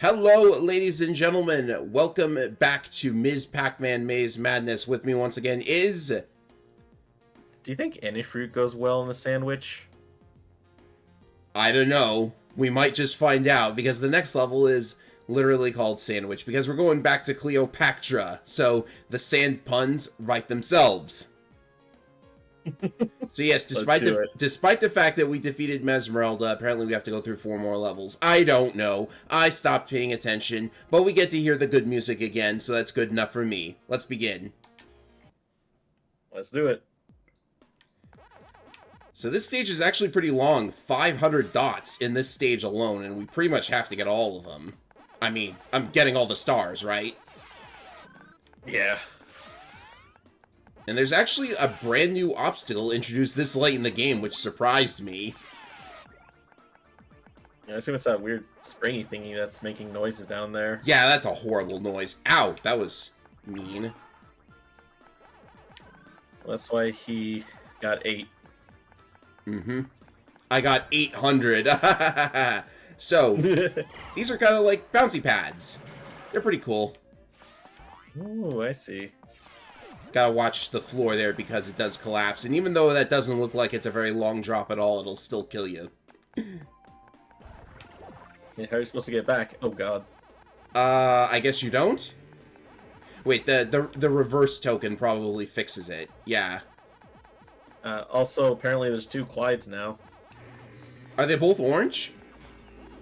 Hello, ladies and gentlemen. Welcome back to Ms. Pac-Man Maze Madness. With me once again is... Do you think any fruit goes well in a sandwich? I don't know. We might just find out, because the next level is literally called Sandwich, because we're going back to Cleopatra, so the sand puns write themselves. So yes, despite the fact that we defeated Mesmeralda, apparently we have to go through 4 more levels. I don't know. I stopped paying attention, but we get to hear the good music again, so that's good enough for me. Let's begin. Let's do it. So this stage is actually pretty long, 500 dots in this stage alone, and we pretty much have to get all of them. I mean, I'm getting all the stars, right? Yeah. And there's actually a brand new obstacle introduced this late in the game, which surprised me. I assume it's that weird springy thingy that's making noises down there. Yeah, that's a horrible noise. Ow, that was mean. That's why he got 8. Mm-hmm. I got 800. So, these are kind of like bouncy pads. They're pretty cool. Ooh, I see. Gotta watch the floor there because it does collapse. And even though that doesn't look like it's a very long drop at all, it'll still kill you. Yeah, how are you supposed to get back? Oh god. I guess you don't? Wait, the reverse token probably fixes it. Yeah. Also, apparently there's 2 Clydes now. Are they both orange?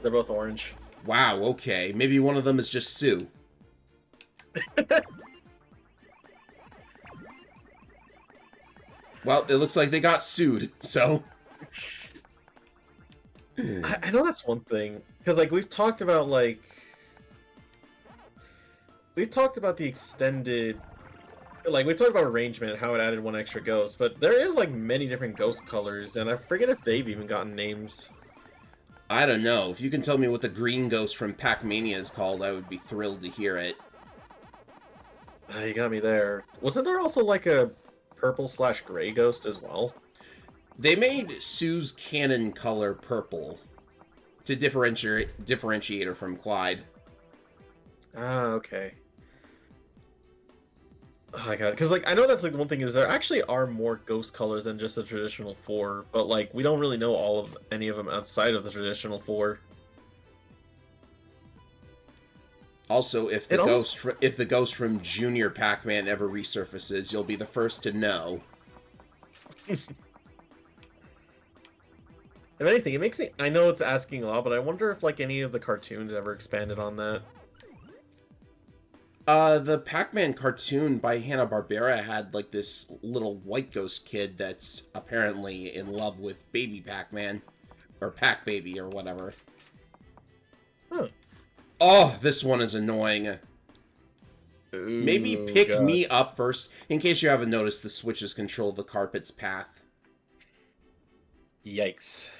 They're both orange. Wow, okay. Maybe one of them is just Sue. Well, it looks like they got sued, so... I know that's one thing. Because, like, we've talked about, like... We've talked about the extended... Like, we've talked about arrangement and how it added 1 extra ghost, but there is, like, many different ghost colors, and I forget if they've even gotten names. I don't know. If you can tell me what the green ghost from Pac-Mania is called, I would be thrilled to hear it. You got me there. Wasn't there also, like, a purple/gray ghost as well? They made Sue's cannon color purple to differentiate her from Clyde. Ah, okay. Oh my god, because like I know that's like the one thing is there actually are more ghost colors than just the traditional 4, but like we don't really know any of them outside of the traditional 4. Also, if the ghost from Junior Pac-Man ever resurfaces, you'll be the first to know. If anything, it makes me... I know it's asking a lot, but I wonder if like any of the cartoons ever expanded on that. The Pac-Man cartoon by Hanna-Barbera had, like, this little white ghost kid that's apparently in love with Baby Pac-Man. Or Pac-Baby, or whatever. Huh. Oh, this one is annoying. Ooh, Maybe pick God. me up first. In case you haven't noticed, the switches control the carpet's path. Yikes.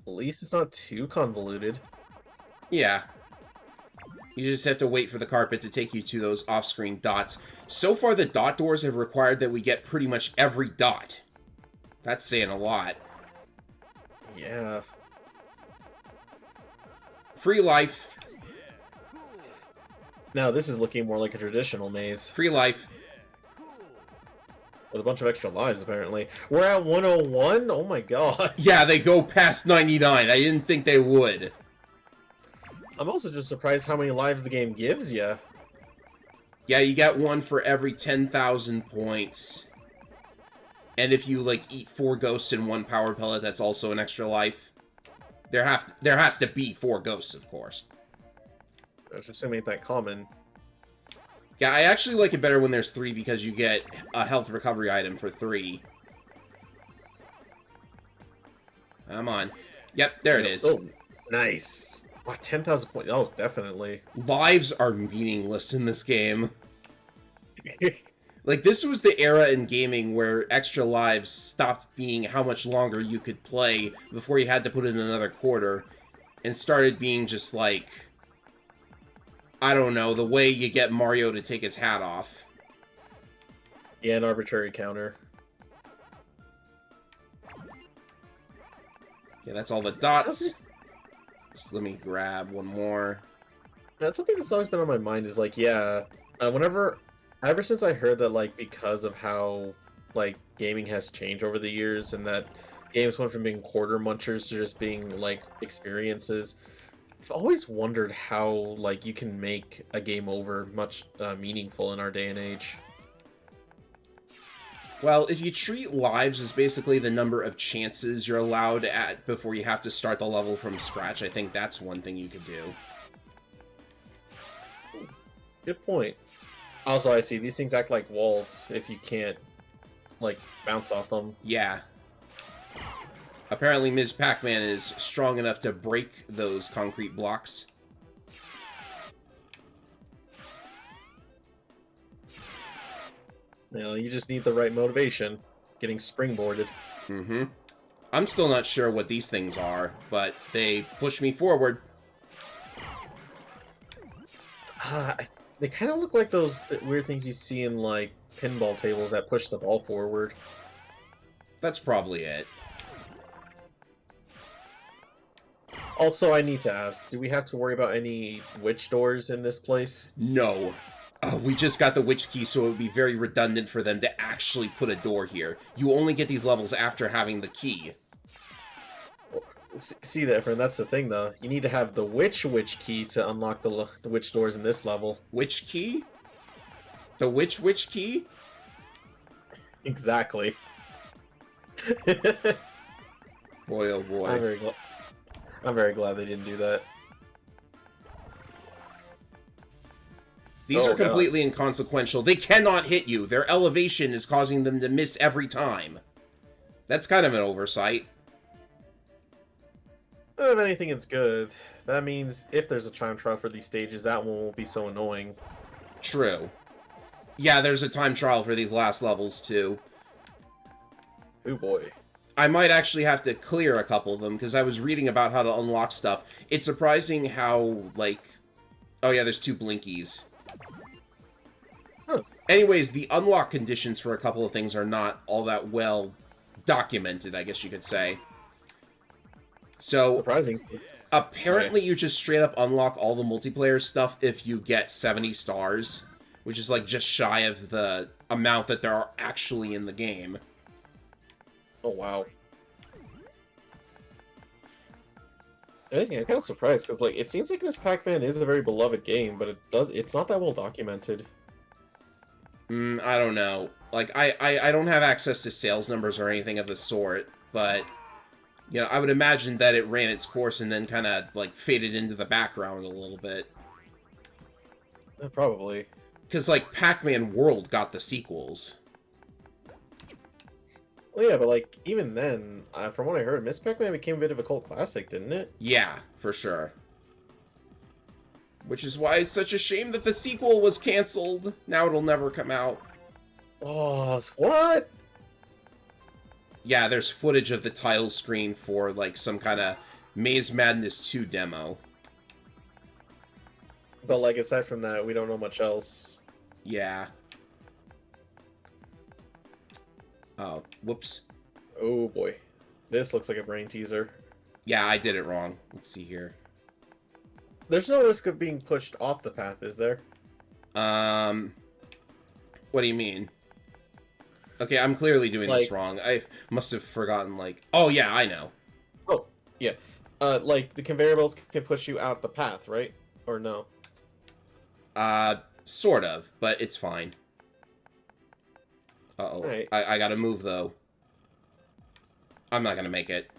At least it's not too convoluted. Yeah. You just have to wait for the carpet to take you to those off-screen dots. So far, the dot doors have required that we get pretty much every dot. That's saying a lot. Yeah. Free life. Now this is looking more like a traditional maze. Free life. With a bunch of extra lives, apparently. We're at 101? Oh my god. Yeah, they go past 99. I didn't think they would. I'm also just surprised how many lives the game gives you. Yeah, you get one for every 10,000 points. And if you, like, eat 4 ghosts in 1 power pellet, that's also an extra life. There has to be 4 ghosts, of course. I was assuming it's that common. Yeah, I actually like it better when there's 3 because you get a health recovery item for 3. Come on. Yep, there it is. Oh, nice. Wow, 10,000 points. Oh, definitely. Lives are meaningless in this game. Like, this was the era in gaming where extra lives stopped being how much longer you could play before you had to put in another quarter, and started being just like, I don't know, the way you get Mario to take his hat off. Yeah, an arbitrary counter. Yeah, that's all the dots. Just let me grab one more. That's something that's always been on my mind is like, yeah, ever since I heard that, like, because of how, like, gaming has changed over the years and that games went from being quarter munchers to just being, like, experiences, I've always wondered how, like, you can make a game over much meaningful in our day and age. Well, if you treat lives as basically the number of chances you're allowed at before you have to start the level from scratch, I think that's one thing you could do. Good point. Also, I see these things act like walls if you can't, like, bounce off them. Yeah. Apparently Ms. Pac-Man is strong enough to break those concrete blocks. You know, you just need the right motivation. Getting springboarded. Mm-hmm. I'm still not sure what these things are, but they push me forward. They kind of look like those weird things you see in, like, pinball tables that push the ball forward. That's probably it. Also, I need to ask, do we have to worry about any witch doors in this place? No. We just got the witch key, so it would be very redundant for them to actually put a door here. You only get these levels after having the key. See that, friend? That's the thing, though. You need to have the witch key to unlock the witch doors in this level. Witch key? The witch key? Exactly. Boy, oh boy. I'm very glad they didn't do that. These Oh, are completely inconsequential. They cannot hit you. Their elevation is causing them to miss every time. That's kind of an oversight. If anything, it's good. That means if there's a time trial for these stages, that one won't be so annoying. True. Yeah, there's a time trial for these last levels, too. Oh boy. I might actually have to clear a couple of them, because I was reading about how to unlock stuff. It's surprising how, like... Oh yeah, there's 2 blinkies. Huh. Anyways, the unlock conditions for a couple of things are not all that well documented, I guess you could say. So, Surprising. apparently you just straight up unlock all the multiplayer stuff if you get 70 stars, which is like just shy of the amount that there are actually in the game. Oh wow. I'm kind of surprised because, like, it seems like Miss Pac-Man is a very beloved game, but it's not that well documented. I don't know. Like, I don't have access to sales numbers or anything of the sort, but, you know, I would imagine that it ran its course and then kind of, like, faded into the background a little bit. Probably. Because, like, Pac-Man World got the sequels. Well, yeah, but, like, even then, from what I heard, Miss Pac-Man became a bit of a cult classic, didn't it? Yeah, for sure. Which is why it's such a shame that the sequel was canceled. Now it'll never come out. Oh, what? Yeah, there's footage of the title screen for, like, some kind of Maze Madness 2 demo. But, like, aside from that, we don't know much else. Yeah. Oh, whoops. Oh, boy. This looks like a brain teaser. Yeah, I did it wrong. Let's see here. There's no risk of being pushed off the path, is there? What do you mean? Okay, I'm clearly doing this wrong. I must have forgotten, like... Oh, yeah, I know. Oh, yeah. Like, the conveyor belts can push you out the path, right? Or no? Sort of, but it's fine. Uh-oh. Right. I gotta move, though. I'm not gonna make it.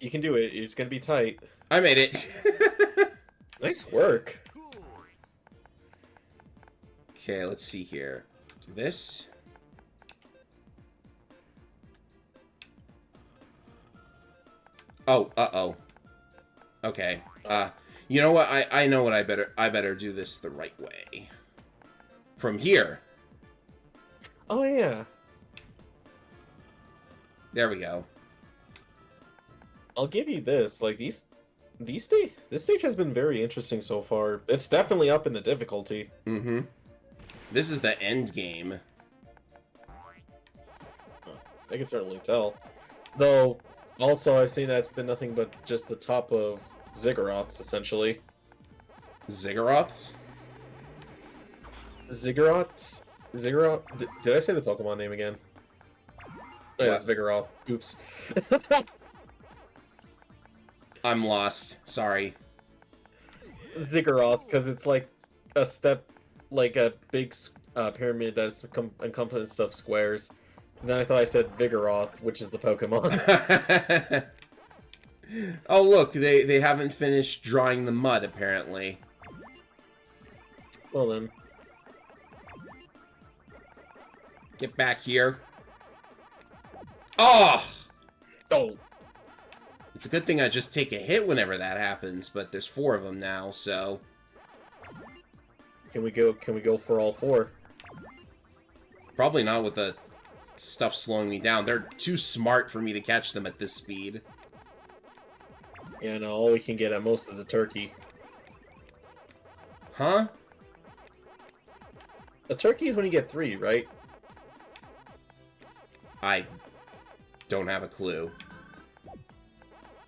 You can do it. It's gonna be tight. I made it. Nice work. Okay, let's see here. Do this. Oh, uh-oh. Okay. You know what? I know what I better do this the right way. From here. Oh, yeah. There we go. I'll give you this. Like, this stage has been very interesting so far. It's definitely up in the difficulty. Mm-hmm. This is the end game. I can certainly tell. Though, also, I've seen that it's been nothing but just the top of Ziggurat's, essentially. Ziggurats? Ziggurat? Ziggurat? Did I say the Pokemon name again? Oh, yeah, it's Vigoroth. Oops. I'm lost. Sorry. Ziggurat, because it's like a step, like a big pyramid that's encompassed of squares. And then I thought I said Vigoroth, which is the Pokemon. Oh, look, they haven't finished drawing the mud, apparently. Well then. Get back here. Oh! Oh! It's a good thing I just take a hit whenever that happens, but there's 4 of them now, so... Can we go for all 4? Probably not with the stuff slowing me down. They're too smart for me to catch them at this speed. Yeah, no, all we can get at most is a turkey. Huh? A turkey is when you get 3, right? I don't have a clue.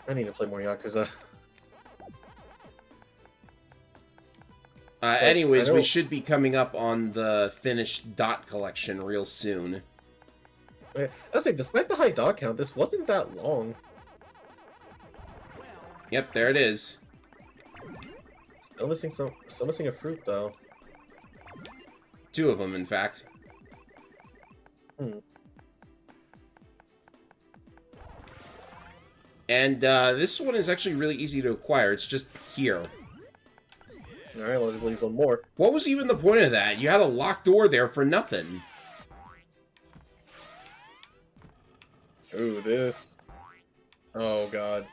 I need to play more Yakuza. Anyways, we should be coming up on the finished dot collection real soon. I was like, despite the high dot count, this wasn't that long. Yep, there it is. Still missing a fruit though. 2 of them, in fact. And this one is actually really easy to acquire. It's just here. Alright, well, just leaves one more. What was even the point of that? You had a locked door there for nothing. Ooh, this. Oh, God.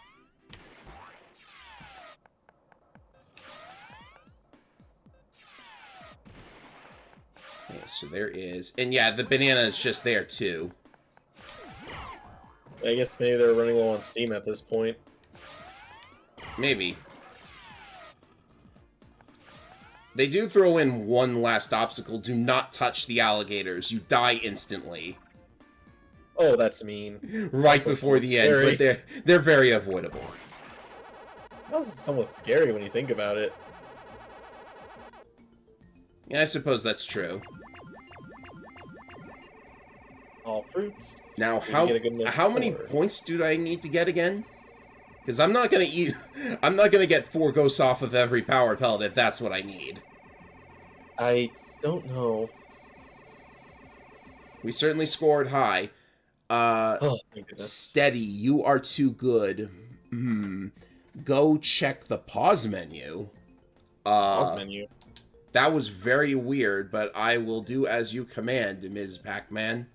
Okay, so there is. And yeah, the banana is just there, too. I guess maybe they're running low on steam at this point. Maybe. They do throw in one last obstacle. Do not touch the alligators. You die instantly. Oh, that's mean. Right Also before the end, scary. but they're very avoidable. That was somewhat scary when you think about it. Yeah, I suppose that's true. All fruits. Now, Did you get a good enough how many score? points do I need to get again? Because I'm not gonna eat. I'm not gonna get 4 ghosts off of every power pellet if that's what I need. I don't know. We certainly scored high. Oh, thank goodness. Steady, you are too good. Go check the pause menu. Pause menu. That was very weird, but I will do as you command, Ms. Pac-Man.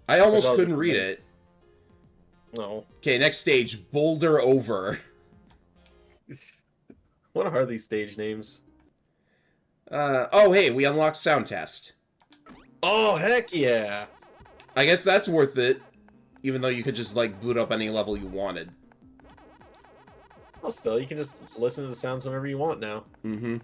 I almost couldn't read it. No. Okay, next stage, Boulder Over. What are these stage names? Oh, hey, we unlocked Sound Test. Oh, heck yeah! I guess that's worth it, even though you could just, like, boot up any level you wanted. Well, still, you can just listen to the sounds whenever you want now. Mm-hmm.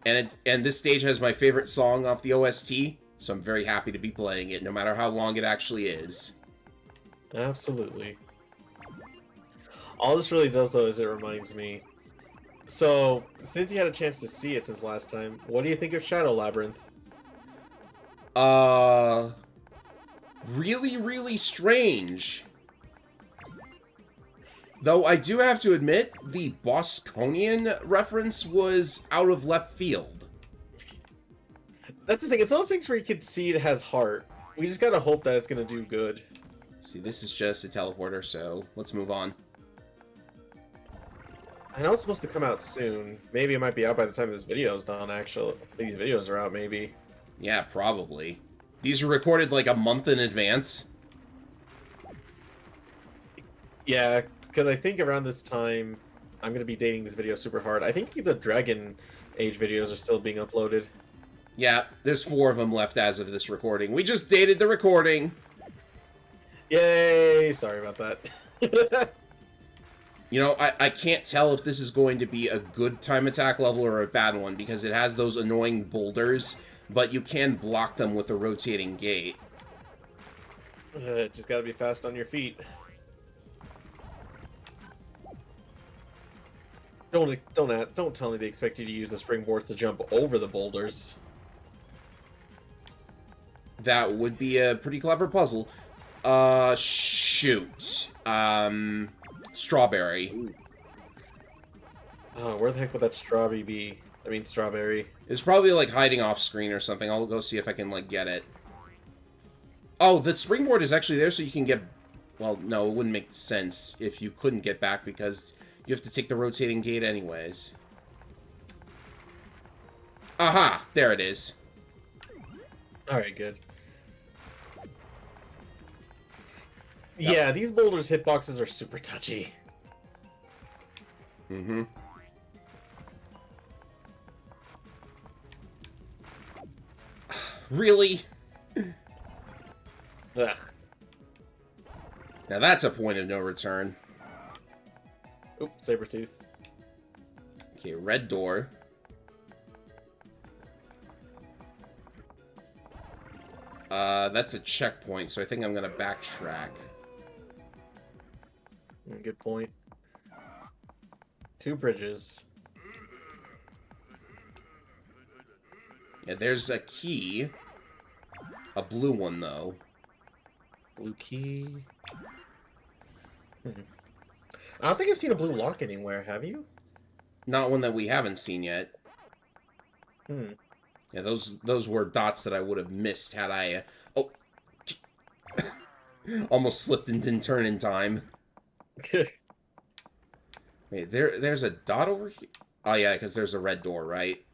And this stage has my favorite song off the OST, so I'm very happy to be playing it, no matter how long it actually is. Absolutely. All this really does, though, is it reminds me. So, since you had a chance to see it since last time, what do you think of Shadow Labyrinth? Really, really strange. Though I do have to admit, the Bosconian reference was out of left field. That's the thing, it's one of those things where you can see it has heart. We just gotta hope that it's gonna do good. See, this is just a teleporter, so let's move on. I know it's supposed to come out soon. Maybe it might be out by the time this video is done, actually. These videos are out, maybe. Yeah, probably. These were recorded like a month in advance. Yeah, because I think around this time, I'm gonna be dating this video super hard. I think the Dragon Age videos are still being uploaded. Yeah, there's 4 of them left as of this recording. We just dated the recording. Yay! Sorry about that. You know, I can't tell if this is going to be a good time attack level or a bad one, because it has those annoying boulders, but you can block them with a rotating gate. Just gotta be fast on your feet. Don't tell me they expect you to use the springboards to jump over the boulders. That would be a pretty clever puzzle. Shoot. Strawberry. Ooh. Oh, where the heck would that strawberry be? I mean, strawberry. It's probably, like, hiding off screen or something. I'll go see if I can, like, get it. Oh, the springboard is actually there so you can get... Well, no, it wouldn't make sense if you couldn't get back because you have to take the rotating gate anyways. Aha! There it is. Alright, good. Yeah, these boulders hitboxes are super touchy. Mm-hmm. Really? Ugh. Now that's a point of no return. Oop, Sabretooth. Okay, red door. That's a checkpoint, so I think I'm gonna backtrack. Good point. 2 bridges. Yeah, there's a key. A blue one, though. Blue key. I don't think I've seen a blue lock anywhere, have you? Not one that we haven't seen yet. Hmm. Yeah, those were dots that I would have missed had I... oh! Almost slipped and didn't turn in time. Wait, there's a dot over here? Oh, yeah, because there's a red door, right?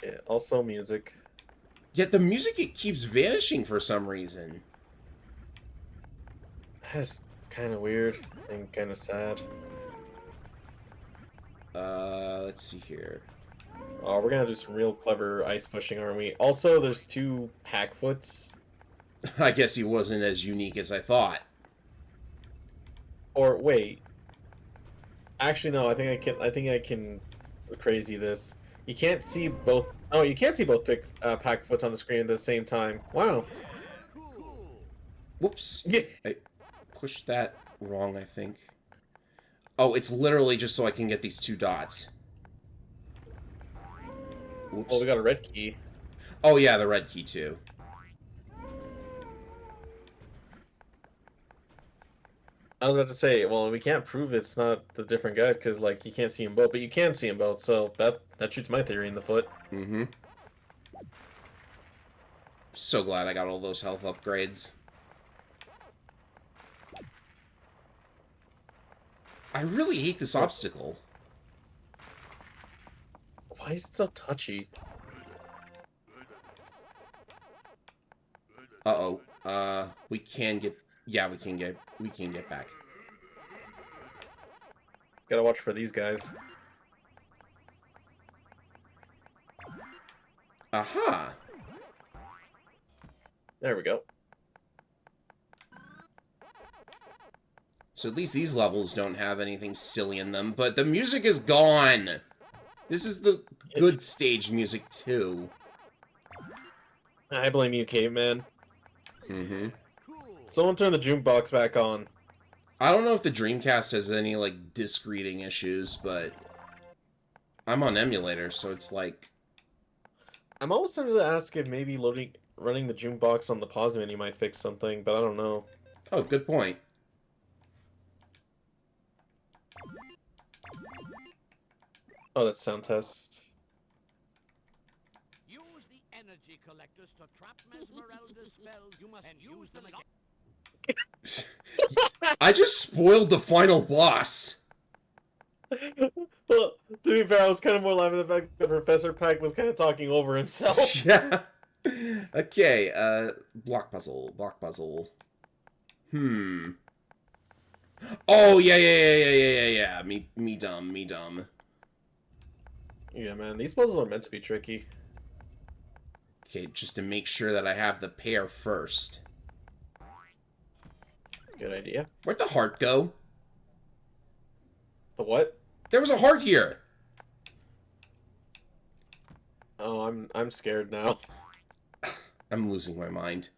Yeah, also music. Yet the music, it keeps vanishing for some reason. That's kind of weird and kind of sad. Let's see here. Oh, we're gonna do some real clever ice pushing, aren't we? Also, there's 2 Packfoots. I guess he wasn't as unique as I thought. Or wait. Actually, no. I think I can crazy this. You can't see both. Oh, you can't see both Packfoots on the screen at the same time. Wow. Whoops. Yeah. I pushed that wrong, I think. Oh, it's literally just so I can get these 2 dots. Oops. Well, we got a red key. Oh, yeah, the red key, too. I was about to say, well, we can't prove it's not the different guys because, like, you can't see them both, but you can see them both, so that shoots my theory in the foot. Mm-hmm. So glad I got all those health upgrades. I really hate this obstacle. Why is it so touchy? Uh-oh. We can get... Yeah, we can get back. Gotta watch for these guys. Aha! There we go. So at least these levels don't have anything silly in them, but the music is gone! This is the good stage music, too. I blame you, caveman. Mm-hmm. Someone turn the jukebox back on. I don't know if the Dreamcast has any, like, disc reading issues, but... I'm on emulator, so it's like... I'm almost tempted to ask if maybe running the jukebox on the pause menu might fix something, but I don't know. Oh, good point. Oh, that's sound test. Use the energy collectors to trap Mesmerelda's spells. You must use them again. I just spoiled the final boss. Well, to be fair, I was kind of more laughing at the fact that Professor Pack was kind of talking over himself. Yeah. Okay, block puzzle, block puzzle. Hmm. Oh, yeah. Me dumb. Yeah, man, these puzzles are meant to be tricky. Okay, just to make sure that I have the pair first. Good idea. Where'd the heart go? The what? There was a heart here! Oh, I'm scared now. I'm losing my mind.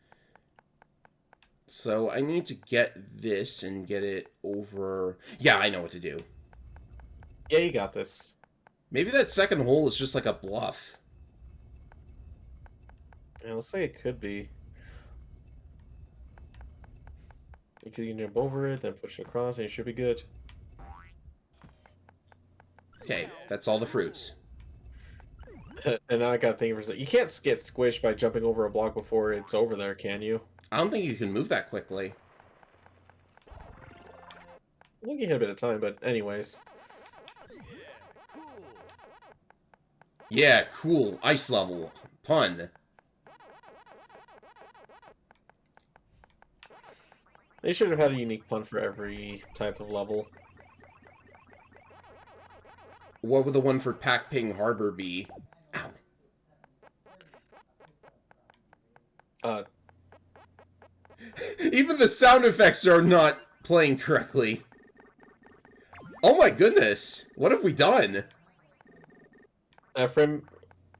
So I need to get this and get it over... Yeah, I know what to do. Yeah, you got this. Maybe that second hole is just like a bluff. Yeah, let's say it could be. Because you can jump over it, then push it across, and you should be good. Okay, that's all the fruits. And now I got thinking for a second. You can't get squished by jumping over a block before it's over there, can you? I don't think you can move that quickly. I think you had a bit of time, but anyways. Yeah, cool. Ice level. Pun. They should have had a unique pun for every type of level. What would the one for Pac Ping Harbor be? Ow. Even the sound effects are not playing correctly. Oh my goodness. What have we done? Ephraim,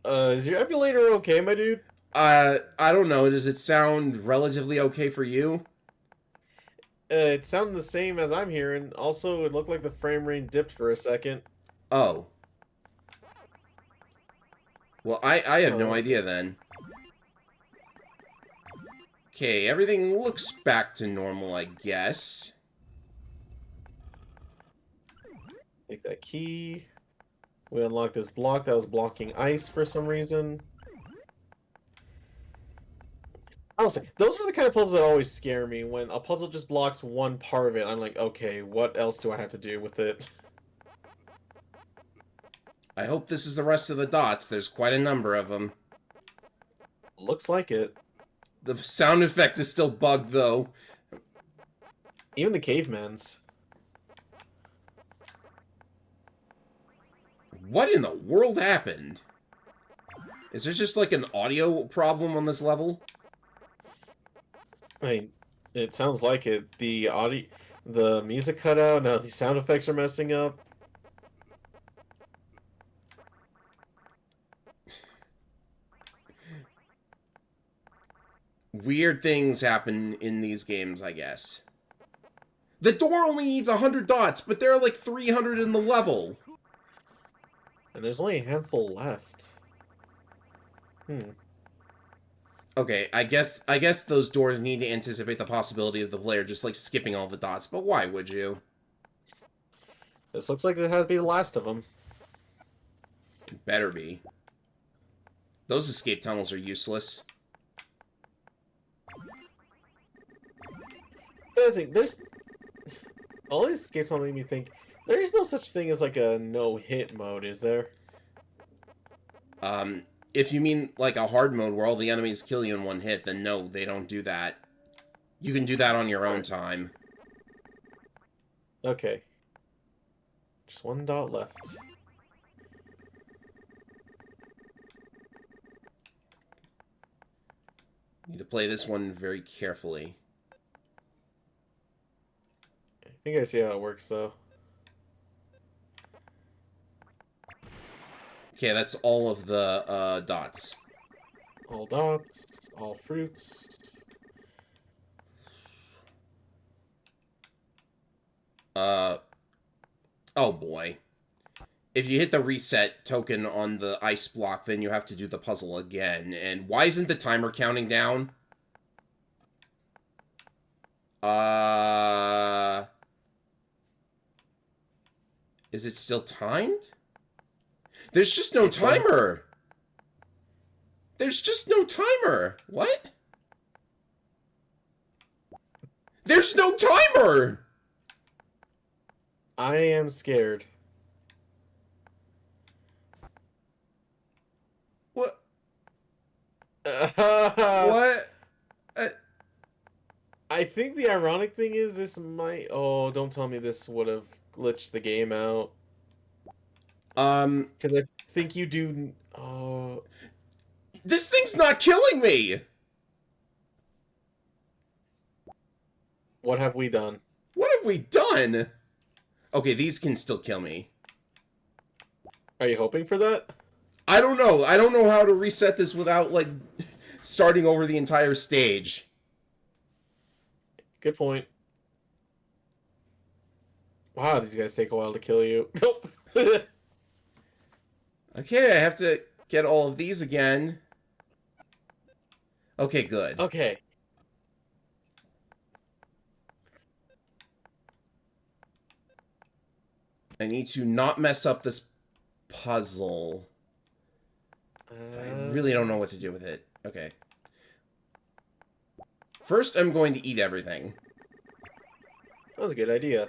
is your emulator okay, my dude? I don't know. Does it sound relatively okay for you? It sounded the same as I'm hearing. Also, it looked like the frame rate dipped for a second. Oh. Well, I have no idea then. Okay, everything looks back to normal, I guess. Take that key. We unlock this block that was blocking ice for some reason. Honestly, those are the kind of puzzles that always scare me. When a puzzle just blocks one part of it, I'm like, okay, what else do I have to do with it? I hope this is the rest of the dots. There's quite a number of them. Looks like it. The sound effect is still bugged, though. Even the cavemen's. What in the world happened? Is there just like an audio problem on this level? I mean, it sounds like it. The music cut out. Now the sound effects are messing up. Weird things happen in these games, I guess. The door only needs 100 dots, but there are like 300 in the level. And there's only a handful left. Okay, I guess those doors need to anticipate the possibility of the player just like skipping all the dots, but why would you? This looks like it has to be the last of them. It better be. Those escape tunnels are useless. There's all these escape tunnels make me think there is no such thing as like a no-hit mode, is there? If you mean like a hard mode where all the enemies kill you in one hit, then no, they don't do that. You can do that on your own time. Okay. Just one dot left. Need to play this one very carefully. I think I see how it works, though. Okay, that's all of the dots. All dots, all fruits. Oh boy. If you hit the reset token on the ice block, then you have to do the puzzle again. And why isn't the timer counting down? Is it still timed? There's just no timer. There's just no timer. What? There's no timer! I am scared. What? What? What? I think the ironic thing is this might... Oh, don't tell me this would have glitched the game out. Because I think you do... Oh... This thing's not killing me! What have we done? What have we done? Okay, these can still kill me. Are you hoping for that? I don't know. I don't know how to reset this without, like, starting over the entire stage. Good point. Wow, these guys take a while to kill you. Nope. Okay, I have to get all of these again. Okay, good. Okay. I need to not mess up this puzzle. I really don't know what to do with it. Okay. First, I'm going to eat everything. That was a good idea.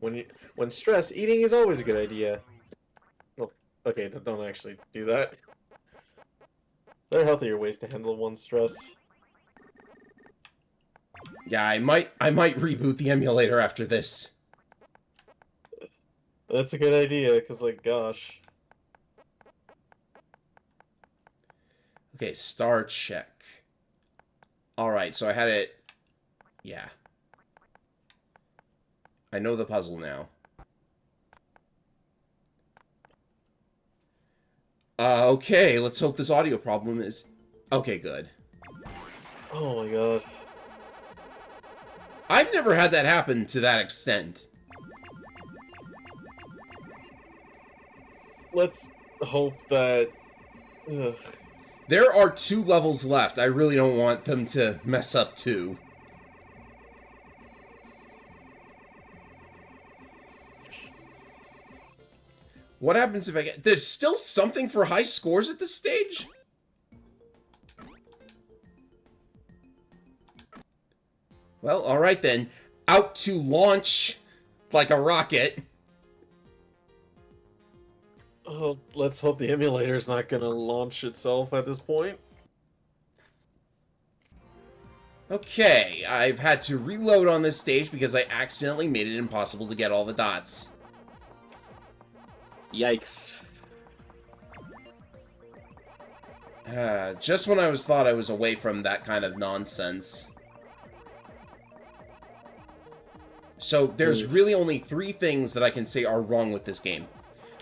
When stressed, eating is always a good idea. Well, okay, don't actually do that. There are healthier ways to handle one's stress. Yeah, I might reboot the emulator after this. That's a good idea, because, like, gosh. Okay, star check. Alright, so I had it... Yeah. I know the puzzle now. Okay, let's hope this audio problem is... Okay, good. Oh my god. I've never had that happen to that extent. Let's hope that... Ugh. There are 2 levels left. I really don't want them to mess up 2. What happens if I get... There's still something for high scores at this stage? Well, alright then. Out to launch like a rocket. Oh, let's hope the emulator's not gonna launch itself at this point. Okay, I've had to reload on this stage because I accidentally made it impossible to get all the dots. Yikes. Just when I thought I was away from that kind of nonsense. So, there's really only 3 things that I can say are wrong with this game.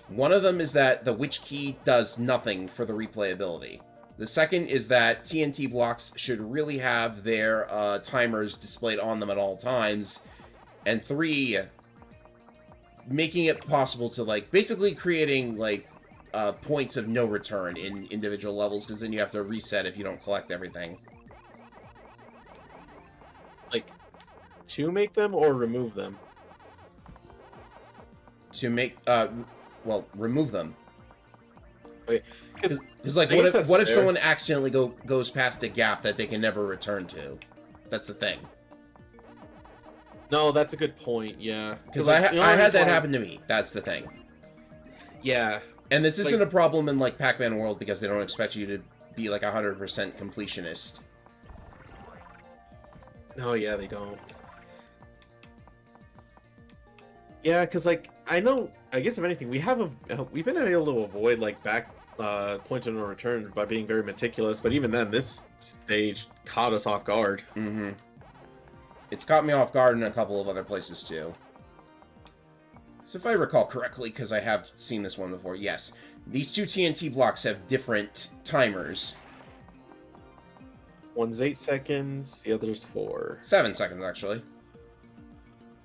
One of them is that the witch key does nothing for the replayability. The second is that TNT blocks should really have their timers displayed on them at all times. And 3, making it possible to, like, basically creating, like, points of no return in individual levels, because then you have to reset if you don't collect everything. Like, to make them or remove them? To make, well, remove them. Okay, Because, like, I what guess if that's fair. someone accidentally goes past a gap that they can never return to? That's the thing. No, that's a good point, yeah. Because like, I had that happen to me. That's the thing. Yeah. And this isn't Like- a problem in, like, Pac-Man World because they don't expect you to be, like, 100% completionist. No, yeah, they don't. Yeah, because, like, I guess if anything, we've been able to avoid, like, points of no return by being very meticulous, but even then, this stage caught us off guard. Mm-hmm. It's caught me off guard in a couple of other places, too. So if I recall correctly, because I have seen this one before, yes. These 2 TNT blocks have different timers. One's 8 seconds, the other's 4. 7 seconds, actually.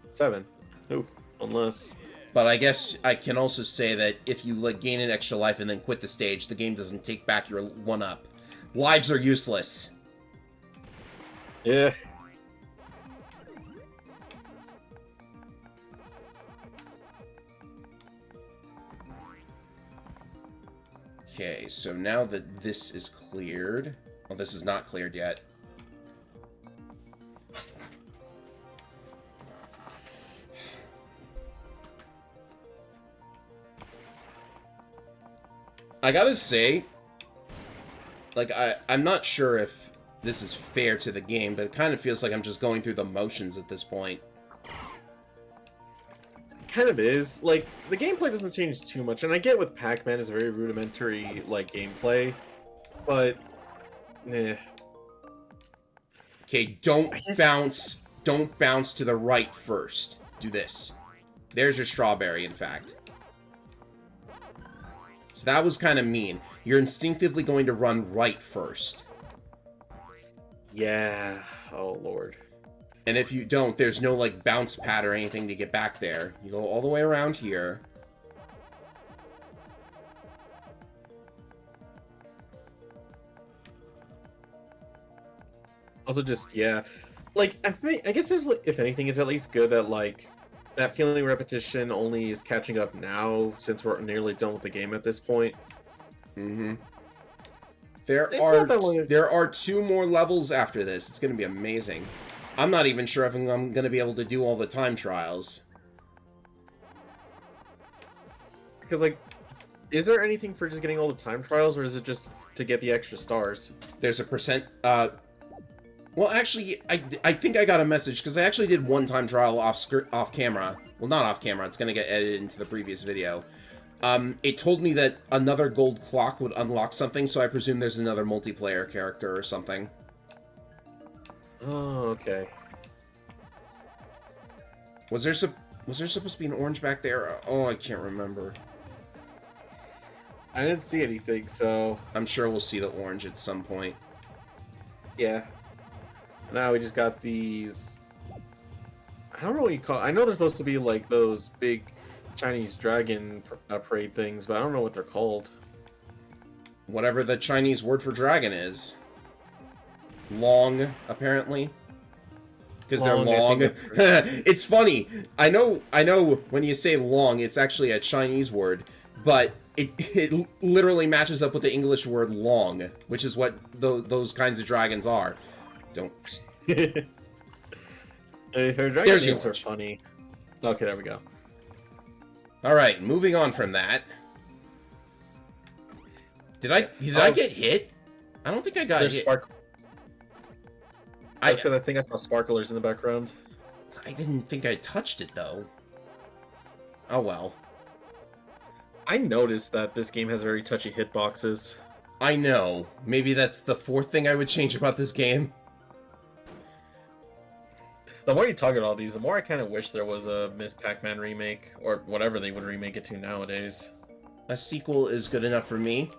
7. Ooh, unless... But I guess I can also say that if you, like, gain an extra life and then quit the stage, the game doesn't take back your 1-up. Lives are useless. Yeah. Okay, so now that this is cleared... Well, this is not cleared yet. I gotta say, like, I'm not sure if this is fair to the game, but it kind of feels like I'm just going through the motions at this point. Kind of is. Like, the gameplay doesn't change too much, and I get with Pac-Man is very rudimentary, like, gameplay, but... eh. Okay, don't I guess- bounce to the right first. Do this. There's your strawberry, in fact. So that was kind of mean. You're instinctively going to run right first. Yeah. Oh, Lord. And if you don't, there's no, like, bounce pad or anything to get back there. You go all the way around here. Also, just yeah, like I guess if anything, it's at least good that like that feeling repetition only is catching up now since we're nearly done with the game at this point. Mm-hmm. There It's are not that long. there are 2 more levels after this. It's going to be amazing. I'm not even sure if I'm going to be able to do all the time trials. Because like, is there anything for just getting all the time trials, or is it just to get the extra stars? There's a percent. Well, actually, I think I got a message because I actually did one time trial off camera. Well, not off camera. It's going to get edited into the previous video. It told me that another gold clock would unlock something, so I presume there's another multiplayer character or something. Oh, okay. Was there supposed to be an orange back there? Oh, I can't remember. I didn't see anything, so I'm sure we'll see the orange at some point. yeah. Now we just got these. I don't know what you call. I know they're supposed to be like those big Chinese dragon parade things, but I don't know what they're called. Whatever the Chinese word for dragon is. Long, apparently. Because they're Long, I long. think that's It's funny. I know when you say long, it's actually a Chinese word, but it literally matches up with the English word long, which is what those kinds of dragons are. Don't. Her dragon There's names are yours. funny. Okay, there we go. Alright, moving on from that. Did I get hit? I don't think I got There's hit. spark. I, That's because I think I saw sparklers in the background. I didn't think I touched it, though. Oh well. I noticed that this game has very touchy hitboxes. I know. Maybe that's the 4th thing I would change about this game. The more you talk about all these, the more I kind of wish there was a Miss Pac-Man remake, or whatever they would remake it to nowadays. A sequel is good enough for me.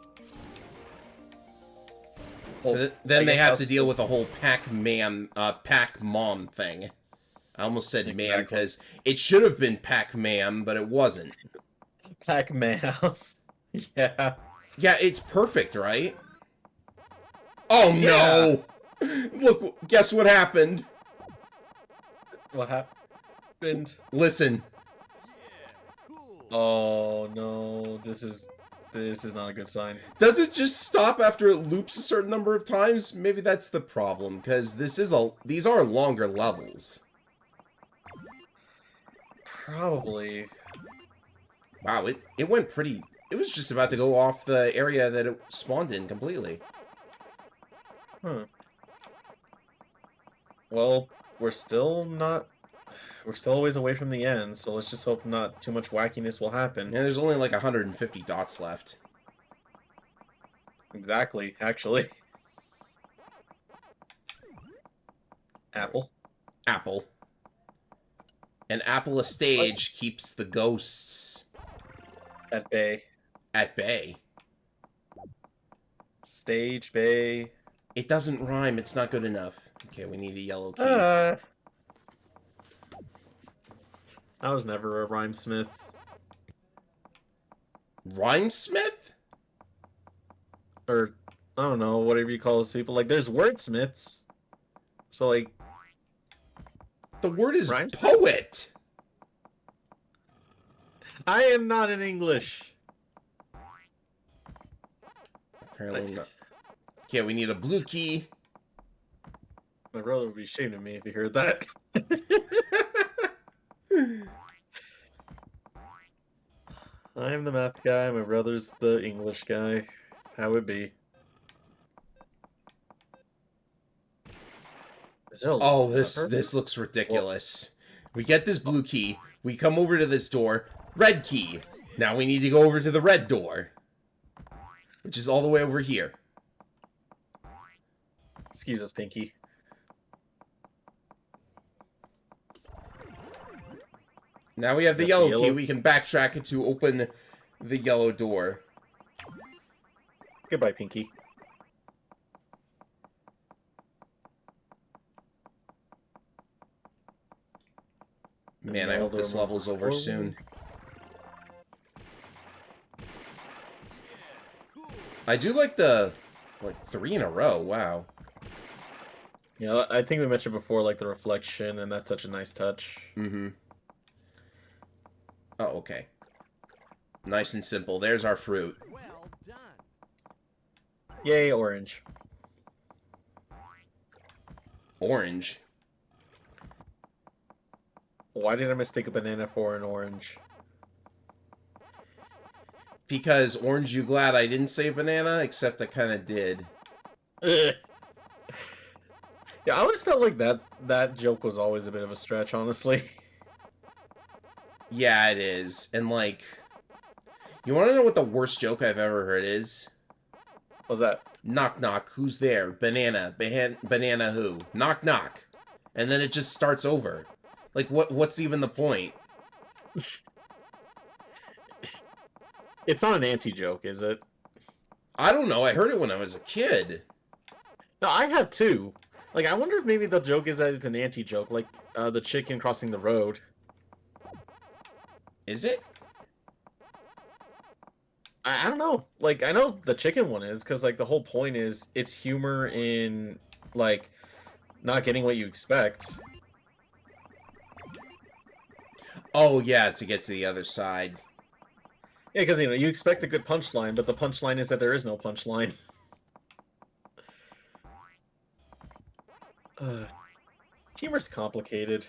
Well, Then I they guess have I'll to deal with the whole Pac-Mom thing. I almost said man Exactly. because it should have been Pac-Man, but it wasn't. Pac-Man. Yeah. Yeah, it's perfect, right? Oh no! Look, guess what happened? What happened? Listen. Oh no, this is not a good sign. Does it just stop after it loops a certain number of times? Maybe that's the problem, because these are longer levels. Probably. Wow, it went pretty... It was just about to go off the area that it spawned in completely. Huh. Well, we're still a ways away from the end, so let's just hope not too much wackiness will happen. Yeah, there's only like 150 dots left. Exactly, actually. Apple. Apple. An apple a stage keeps the ghosts At bay. at bay. Stage bay. It doesn't rhyme, it's not good enough. Okay, we need a yellow key. I was never a rhymesmith. Rhymesmith? Or, I don't know, whatever you call those people. Like, there's wordsmiths. So, like, The word is Rhymesmith? poet! I am not in English. Apparently not. Okay, we need a blue key. My brother would be ashamed of me if he heard that. I am the math guy, my brother's the English guy. That's how it be. Is there a Oh, lever? this looks ridiculous. We get this blue key. We come over to this door. Red key. Now we need to go over to the red door. Which is all the way over here. Excuse us, Pinky. Now we have the That's yellow the key. yellow- We can backtrack it to open the yellow door. Goodbye, Pinky. Man, I hope this level's over soon. I do like the 3 in a row. Wow. Yeah, I think we mentioned before, like the reflection, and that's such a nice touch. Mm-hmm. Oh, okay. Nice and simple. There's our fruit. Well done. Yay, orange. Orange. Why did I mistake a banana for an orange? Because orange, you glad I didn't say banana? Except I kind of did. Ugh. Yeah, I always felt like that joke was always a bit of a stretch, honestly. Yeah, it is. And like, you want to know what the worst joke I've ever heard is? What's that? Knock knock, who's there? Banana. Banana who? Knock knock. And then it just starts over. Like, what's even the point? It's not an anti-joke, is it? I don't know. I heard it when I was a kid. No, I have too. Like, I wonder if maybe the joke is that it's an anti-joke, like the chicken crossing the road. Is it? I don't know. Like, I know the chicken one is, because, like, the whole point is it's humor in, like, not getting what you expect. Oh, yeah, to get to the other side. Yeah, because, you expect a good punchline, but the punchline is that there is no punchline. Humor's complicated.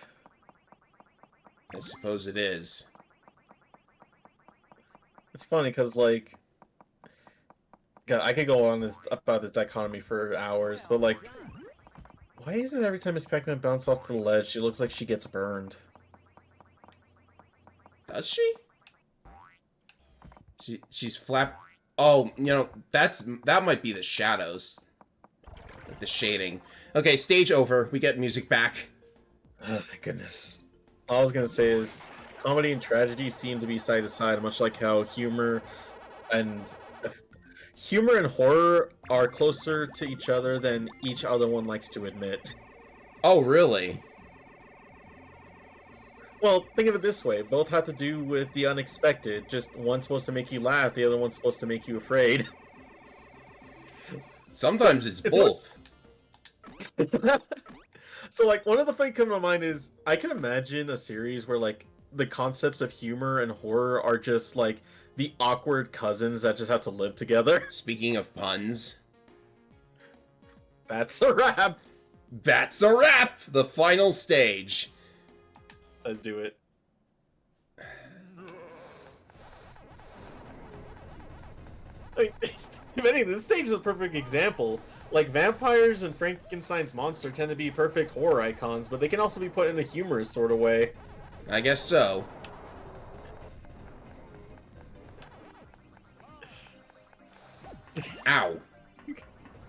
I suppose it is. It's funny because, like, God, I could go on about this dichotomy for hours, but, like, why is it every time Miss Pac-Man bounces off the ledge, she looks like she gets burned? Does she? She's flap. Oh, that might be the shadows. Like the shading. Okay, stage over. We get music back. Oh, thank goodness. All I was gonna say is, comedy and tragedy seem to be side to side, much like how humor and horror are closer to each other than each other one likes to admit. Oh, really? Well, think of it this way. Both have to do with the unexpected. Just one's supposed to make you laugh, the other one's supposed to make you afraid. Sometimes it's both. So, like, one of the things coming to mind is, I can imagine a series where, like, the concepts of humor and horror are just, like, the awkward cousins that just have to live together. Speaking of puns. That's a wrap! That's a wrap! The final stage. Let's do it. Like, if anything, this stage is a perfect example. Like, vampires and Frankenstein's monster tend to be perfect horror icons, but they can also be put in a humorous sort of way. I guess so. Ow.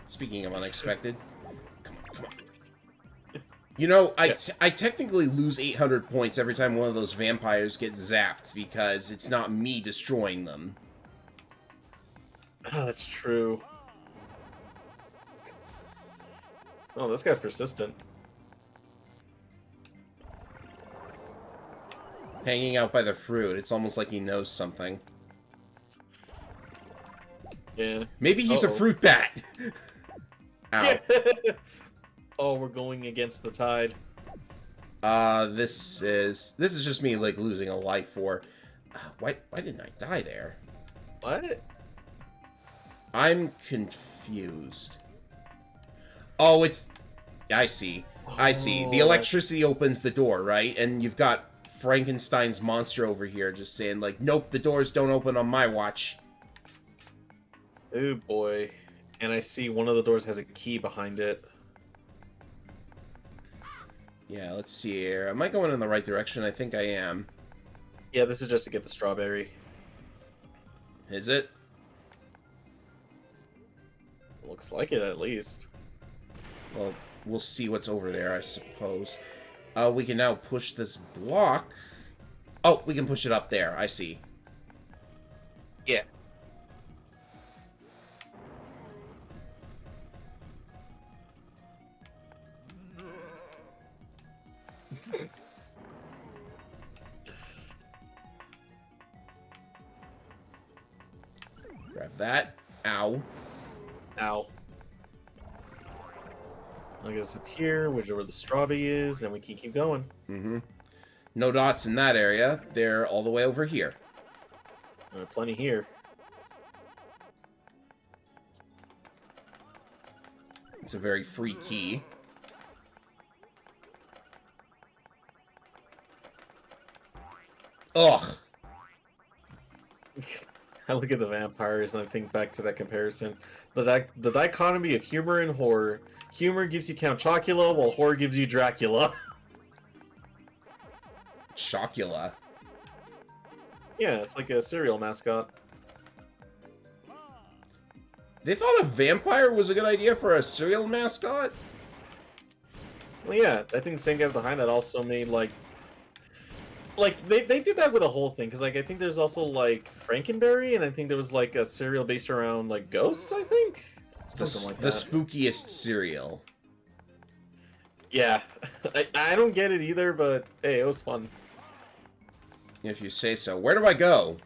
Speaking of unexpected. Come on, come on. You know, I technically lose 800 points every time one of those vampires gets zapped, because it's not me destroying them. Oh, that's true. Oh, this guy's persistent. Hanging out by the fruit, it's almost like he knows something. Yeah. Maybe he's a fruit bat! Ow. Oh, we're going against the tide. This is just me, like, losing a life for... why didn't I die there? What? I'm confused. Oh, it's... I see. I see. The electricity opens the door, right? And you've got Frankenstein's monster over here just saying, like, nope, the doors don't open on my watch. Oh, boy. And I see one of the doors has a key behind it. Yeah, let's see here. Am I going in the right direction? I think I am. Yeah, this is just to get the strawberry. Is it? Looks like it, at least. Well, we'll see what's over there, I suppose. We can now push this block. Oh, we can push it up there. I see. Yeah. Grab that. Ow. Ow. I guess up here, which is where the strawberry is, and we can keep going. Mm-hmm. No dots in that area. They're all the way over here. Plenty here. It's a very free key. Ugh. I look at the vampires and I think back to that comparison. The dichotomy of humor and horror. Humor gives you Count Chocula, while horror gives you Dracula. Chocula. Yeah, it's like a cereal mascot. They thought a vampire was a good idea for a cereal mascot? Well, yeah, I think the same guys behind that also made like they did that with the whole thing because like I think there's also like Frankenberry and I think there was like a cereal based around like ghosts. I think something like The that. spookiest cereal. Yeah, I don't get it either, but hey, it was fun. If you say so. Where do I go?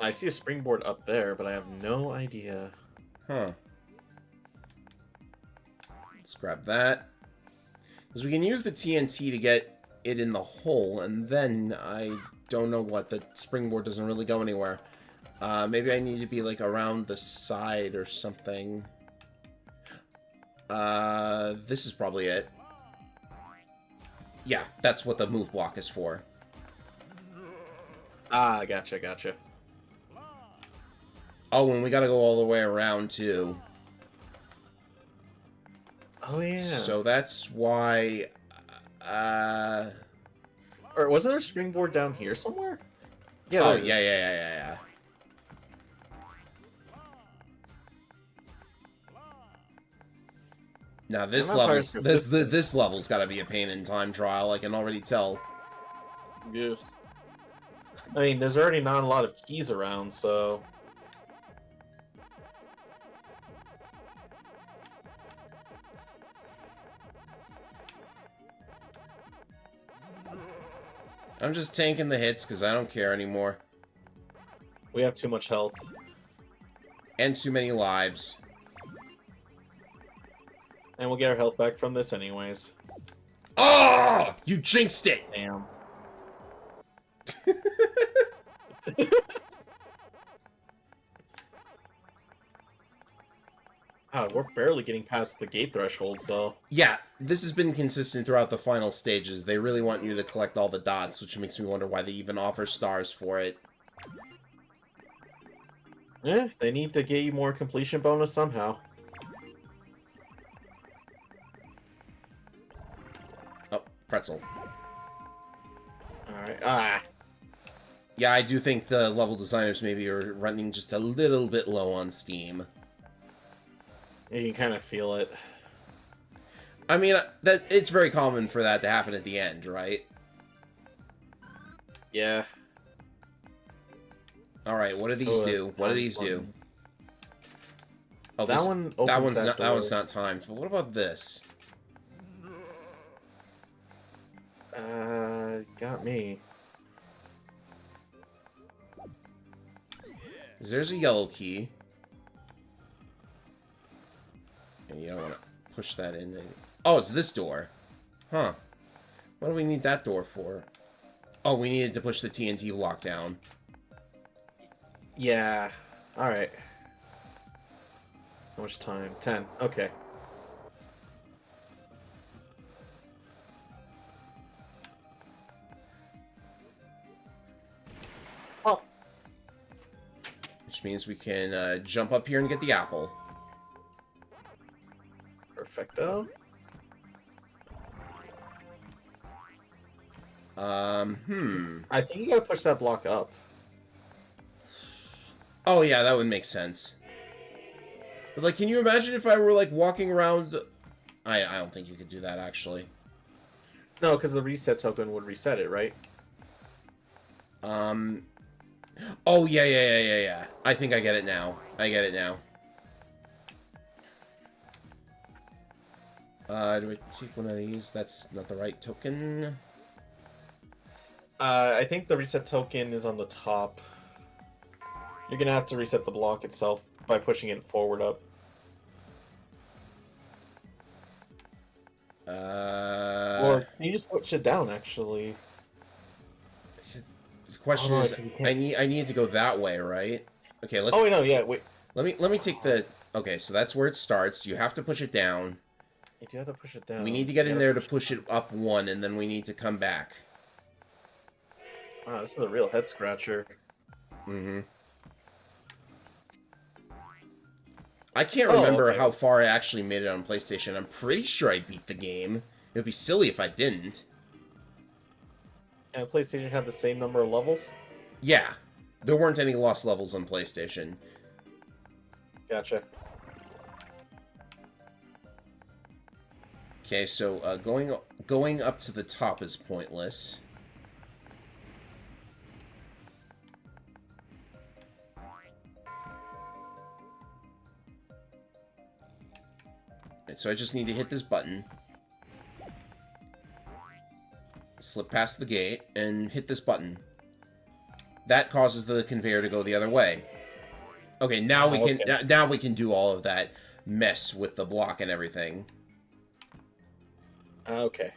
I see a springboard up there, but I have no idea. Huh. Let's grab that. Because we can use the TNT to get it in the hole, and then I don't know what. The springboard doesn't really go anywhere. Maybe I need to be, like, around the side or something. This is probably it. Yeah, that's what the move block is for. Ah, gotcha. Oh, and we gotta go all the way around, too. Oh yeah. So that's why... Or wasn't there a springboard down here somewhere? Yeah. Oh, there it is. yeah. Now this I'm not level's very this level's got to be a pain in time trial. I can already tell. Yeah. I mean, there's already not a lot of keys around, so. I'm just tanking the hits because I don't care anymore. We have too much health. And too many lives. And we'll get our health back from this anyways. Oh! You jinxed it! Damn. Oh, we're barely getting past the gate thresholds, though. Yeah, this has been consistent throughout the final stages. They really want you to collect all the dots, which makes me wonder why they even offer stars for it. Eh, they need to get you more completion bonus somehow. Oh, pretzel. Alright, ah. Yeah, I do think the level designers maybe are running just a little bit low on Steam. You can kind of feel it. I mean, that it's very common for that to happen at the end, right? Yeah. Alright, what do these do? What do these do? Oh, That this, one that opens one's that not door. timed. But what about this? Got me. There's a yellow key. And you don't want to push that in. Oh, it's this door. Huh. What do we need that door for? Oh, we needed to push the TNT block down. Yeah. Alright. How much time? 10. Okay. Oh. Which means we can jump up here and get the apple. Perfecto. I think you gotta push that block up. Oh, yeah, that would make sense. But, like, can you imagine if I were, like, walking around... I don't think you could do that, actually. No, because the reset token would reset it, right? Oh, yeah. I think I get it now. Do I take one of these? That's not the right token. I think the reset token is on the top. You're gonna have to reset the block itself by pushing it forward up. Or can you just push it down, actually? The question Oh, no, is, 'cause you can't... I need to go that way, right? Okay, Oh, wait, no, yeah, wait. let me take the. Okay, so that's where it starts. You have to push it down. You do have to push it down. We need to get You in gotta there to push it up one, and then we need to come back. Wow, this is a real head scratcher. Mm-hmm. I can't Oh, remember okay. how far I actually made it on PlayStation. I'm pretty sure I beat the game. It would be silly if I didn't. And PlayStation had the same number of levels? Yeah. There weren't any lost levels on PlayStation. Gotcha. Okay, so going up to the top is pointless. And so I just need to hit this button. Slip past the gate and hit this button. That causes the conveyor to go the other way. Okay, now we can now we can do all of that mess with the block and everything. Okay.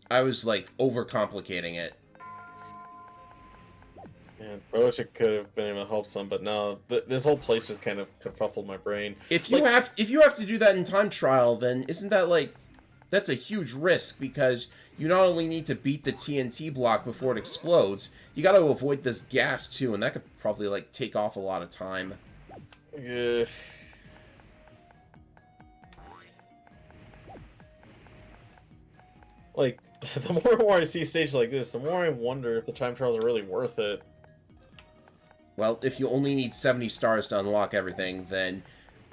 I was like overcomplicating it. Man, I wish it could have been able to help some, but no, this whole place just kind of kerfuffled my brain. If you have to do that in time trial, then isn't that like that's a huge risk because you not only need to beat the TNT block before it explodes, you got to avoid this gas too, and that could probably like take off a lot of time. Yeah. Like, the more and more I see stages like this, the more I wonder if the time trials are really worth it. Well, if you only need 70 stars to unlock everything, then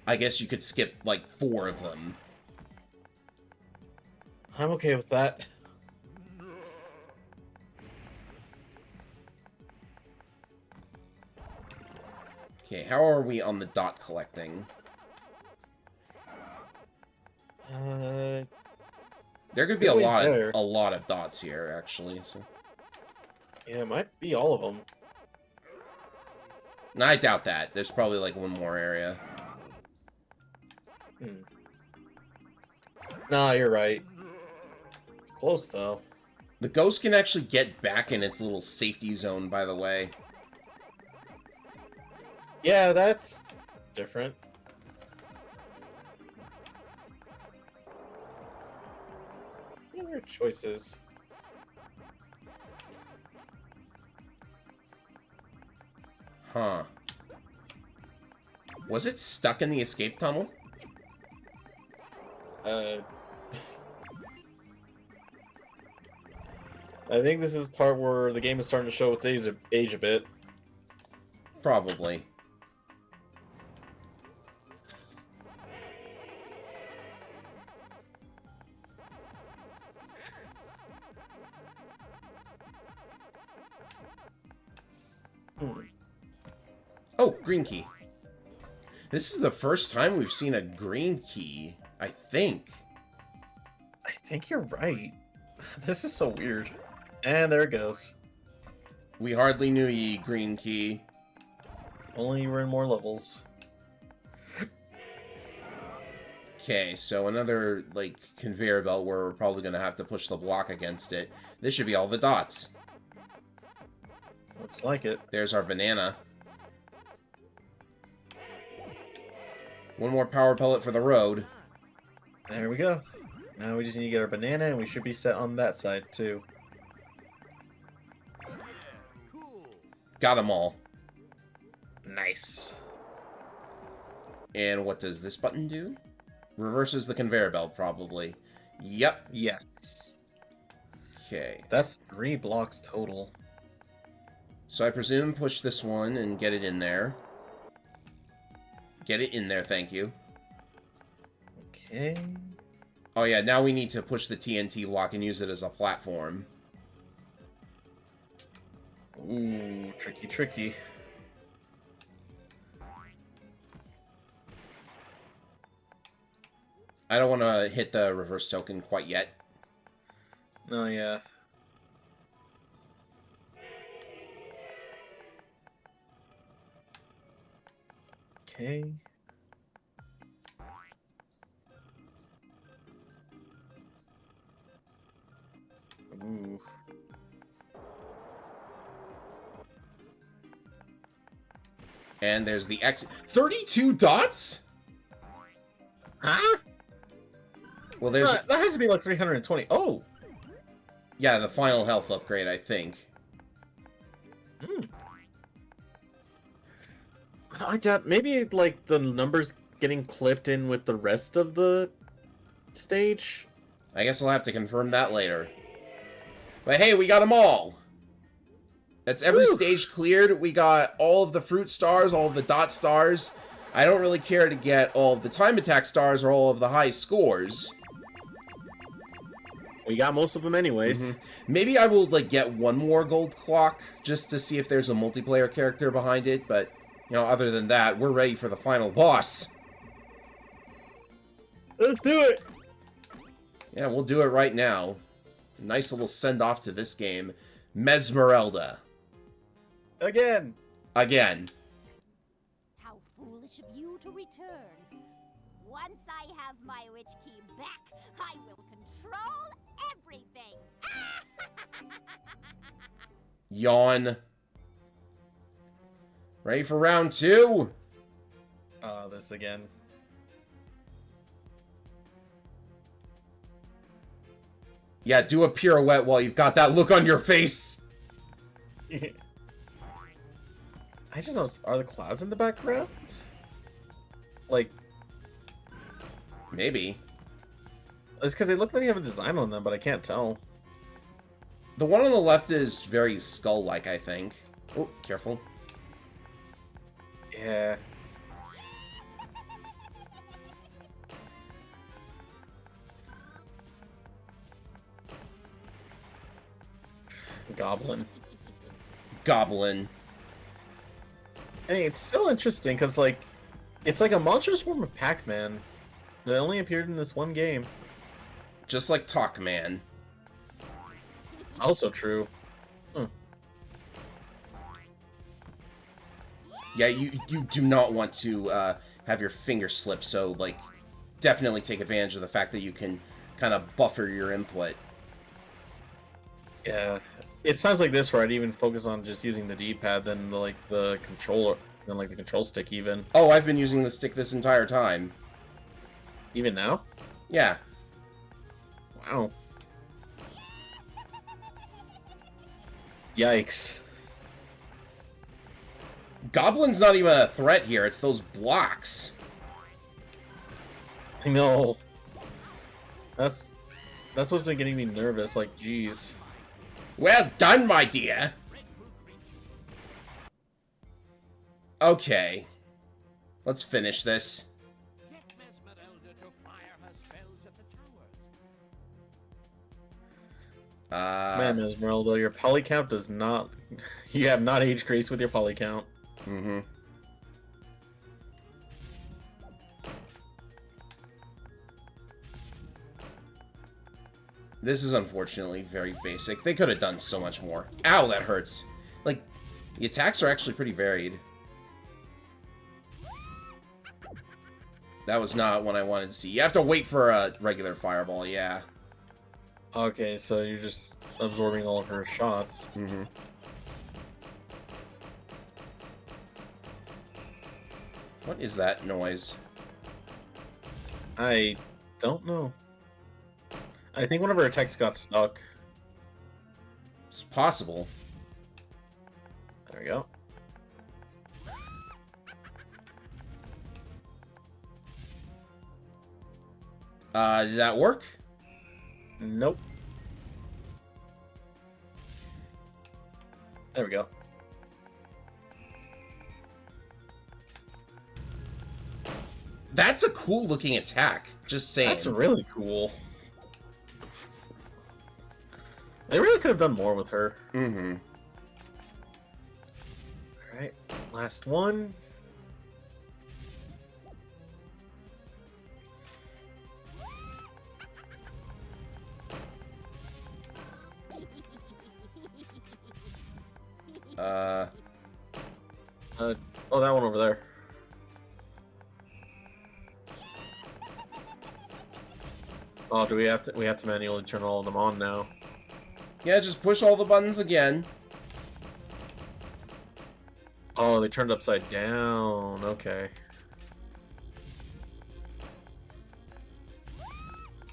I guess you could skip like 4 of them. I'm okay with that. Okay, how are we on the dot collecting? There could be a lot of dots here, actually. So. Yeah, it might be all of them. No, I doubt that. There's probably like one more area. Nah, you're right. It's close, though. The ghost can actually get back in its little safety zone, by the way. Yeah, that's different. Weird choices. Huh. Was it stuck in the escape tunnel? I think this is the part where the game is starting to show its age a bit. Probably. Oh, green key. This is the first time we've seen a green key, I think. I think you're right. This is so weird. And there it goes. We hardly knew ye, green key. Only you were in more levels. Okay, so another, like, conveyor belt where we're probably going to have to push the block against it. This should be all the dots. Looks like it. There's our banana. One more power pellet for the road. There we go. Now we just need to get our banana, and we should be set on that side, too. Got them all. Nice. And what does this button do? Reverses the conveyor belt, probably. Yep. Yes. Okay. That's 3 blocks total. So I presume push this one and get it in there. Get it in there, thank you. Okay. Oh yeah, now we need to push the TNT block and use it as a platform. Ooh, tricky, tricky. I don't want to hit the reverse token quite yet. No, yeah. Okay. And there's the X. 32 dots? Huh? Well, there's... That has to be like 320. Oh! Yeah, the final health upgrade, I think. I doubt... Maybe, like, the numbers getting clipped in with the rest of the stage? I guess I'll have to confirm that later. But hey, we got them all! That's every stage cleared. We got all of the fruit stars, all of the dot stars. I don't really care to get all of the time attack stars or all of the high scores. We got most of them anyways. Maybe I will, like, get one more gold clock just to see if there's a multiplayer character behind it, but, you know, other than that, we're ready for the final boss. Let's do it! Yeah, we'll do it right now. Nice little send-off to this game. Mesmerelda. Again! Again. How foolish of you to return. Once I have my witch key back, I will control everything. Yawn. Ready for round 2? This again. Yeah, do a pirouette while you've got that look on your face. I just noticed, are the clouds in the background? Like, Maybe. it's because they look like they have a design on them, but I can't tell. The one on the left is very skull-like, I think. Oh, careful. Yeah. Goblin. Goblin. Hey, it's still interesting because, like, it's like a monstrous form of Pac-Man that only appeared in this one game. Just like Talkman. Also true. Yeah, you do not want to have your finger slip, so, like, definitely take advantage of the fact that you can kind of buffer your input. Yeah. It's times like this where I'd even focus on just using the D-pad than the controller, than like the control stick even. Oh, I've been using the stick this entire time. Even now? Yeah. Wow. Yikes. Goblin's not even a threat here, it's those blocks. I know. That's what's been getting me nervous, like, jeez. Well done, my dear! Okay. Let's finish this. Get Mesmerelda to fire her spells at the towers. Man, Esmeralda, your poly count does not... You have not aged grace with your poly count. Mm-hmm. This is unfortunately very basic. They could have done so much more. Ow, that hurts. Like, the attacks are actually pretty varied. That was not what I wanted to see. You have to wait for a regular fireball, yeah. Okay, so you're just absorbing all of her shots. Mm-hmm. What is that noise? I don't know. I think one of her attacks got stuck. It's possible. There we go. Did that work? Nope. There we go. That's a cool looking attack. Just saying. That's really cool. They really could have done more with her. Mm-hmm. Alright, last one. Oh, that one over there. Oh, do we have to manually turn all of them on now? Yeah, just push all the buttons again. Oh, they turned upside down. Okay.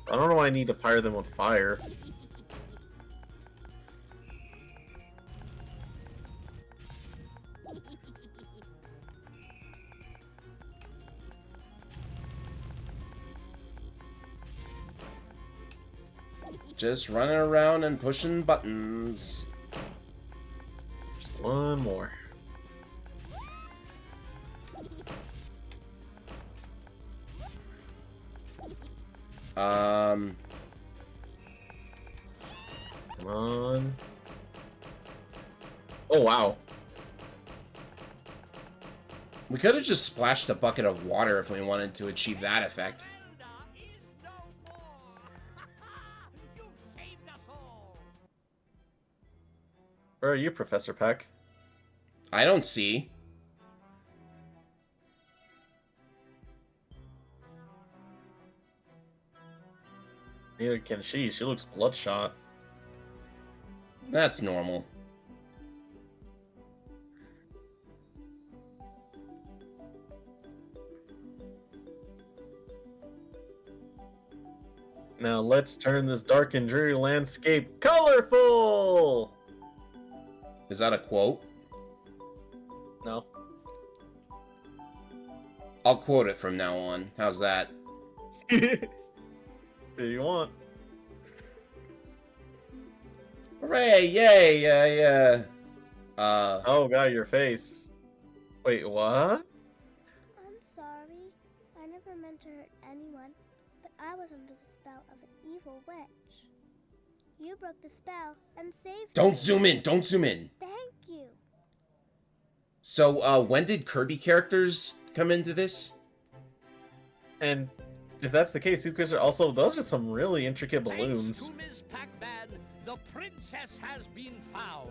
I don't know why I need to fire them with fire. Just running around and pushing buttons. Just one more. Um, Come on. Oh, wow. we could have just splashed a bucket of water if we wanted to achieve that effect. Zelda is no more. You saved us all. Where are you, Professor Peck? I don't see. Neither can she. She looks bloodshot. That's normal. Now let's turn this dark and dreary landscape colorful! Is that a quote? No. I'll quote it from now on. How's that? If you want. Hooray! Yay! Yeah. Oh, God, your face. Wait, what? I'm sorry. I never meant to hurt anyone, but I was under the spell of an evil witch. You broke the spell and saved Don't me. zoom in. Don't zoom in. Thank you. So, when did Kirby characters come into this? And if that's the case, Sucrus are also, those are some really intricate Thanks balloons. to Ms. Pac-Man, the princess has been found,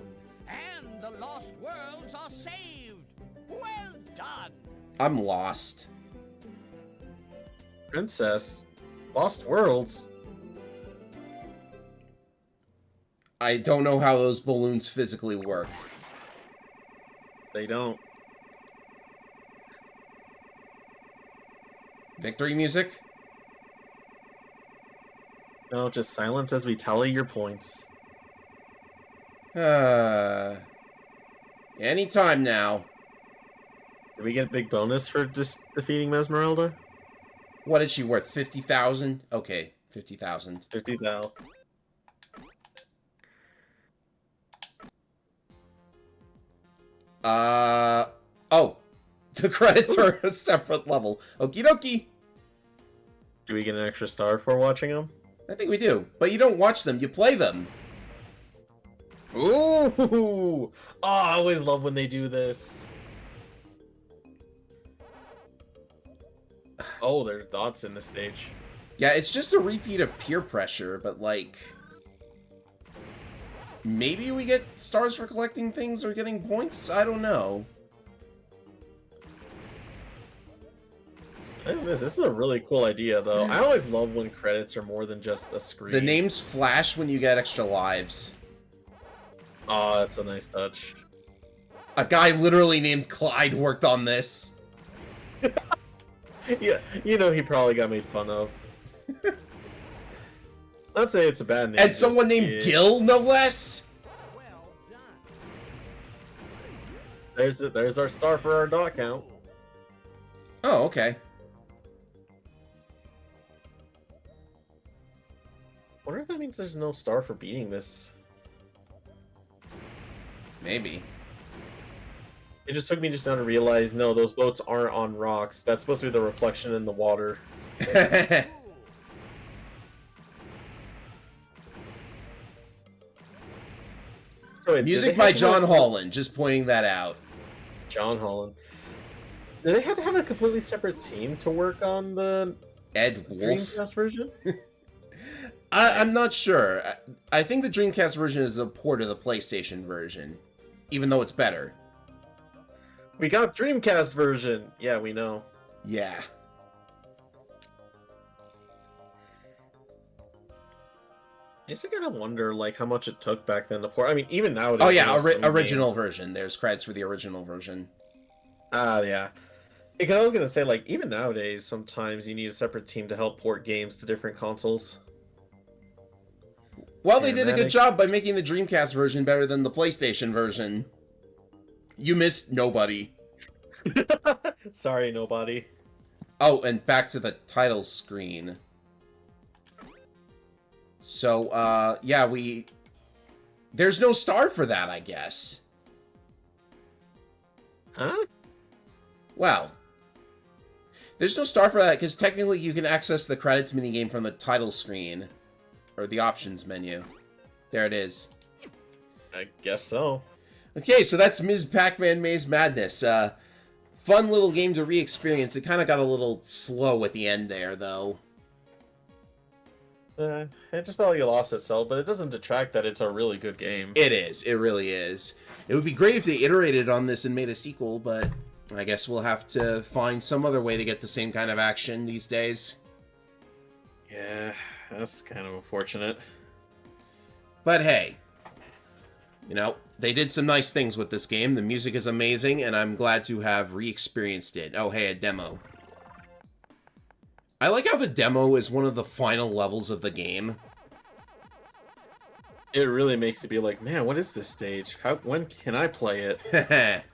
and the lost worlds are saved. Well done. I'm lost. Princess. Lost Worlds. I don't know how those balloons physically work. They don't. Victory music? No, just silence as we tally your points. Anytime now. Did we get a big bonus for just defeating Mesmeralda? What is she worth? 50,000? Okay, 50,000. 50,000. Oh. The credits are a separate level. Okie dokie. Do we get an extra star for watching them? I think we do. But you don't watch them, you play them. Ooh! Oh, I always love when they do this. Oh, there's dots in this stage. Yeah, it's just a repeat of peer pressure, but like... Maybe we get stars for collecting things or getting points? I don't know. This is a really cool idea, though. I always love when credits are more than just a screen. The names flash when you get extra lives. Oh, that's a nice touch. A guy literally named Clyde worked on this. Yeah, you know he probably got made fun of. I'd say it's a bad name. And someone named Gil, no less? Well done. There's our star for our dot count. Oh, okay. Wonder if that means there's no star for beating this. Maybe. It just took me just now to realize, no, those boats aren't on rocks. That's supposed to be the reflection in the water. So wait, Music by John Holland, just pointing that out. John Holland. Did they have to have a completely separate team to work on the Ed Wolf. Dreamcast version? I'm not sure. I think the Dreamcast version is a port of the PlayStation version, even though it's better. We got Dreamcast version. Yeah, we know. Yeah. I just gotta wonder, like, how much it took back then to port. I mean, even nowadays. Oh yeah, there's so many- original version. There's credits for the original version. Yeah. Because I was gonna say, like, even nowadays, sometimes you need a separate team to help port games to different consoles. Well, they did a Cinematic. good job by making the Dreamcast version better than the PlayStation version. You missed nobody. Sorry, nobody. Oh, and back to the title screen. So, yeah, there's no star for that, I guess. Huh? Well, there's no star for that, because technically you can access the credits minigame from the title screen. Or the options menu. There it is. I guess so. Okay, so that's Ms. Pac-Man Maze Madness. Fun little game to re-experience. It kind of got a little slow at the end there, though. It just felt like it lost itself, but it doesn't detract that it's a really good game. It is. It really is. It would be great if they iterated on this and made a sequel, but I guess we'll have to find some other way to get the same kind of action these days. Yeah, that's kind of unfortunate. But hey, you know, they did some nice things with this game. The music is amazing, and I'm glad to have re-experienced it. Oh, hey, a demo. I like how the demo is one of the final levels of the game. It really makes you be like, man, what is this stage? When can I play it?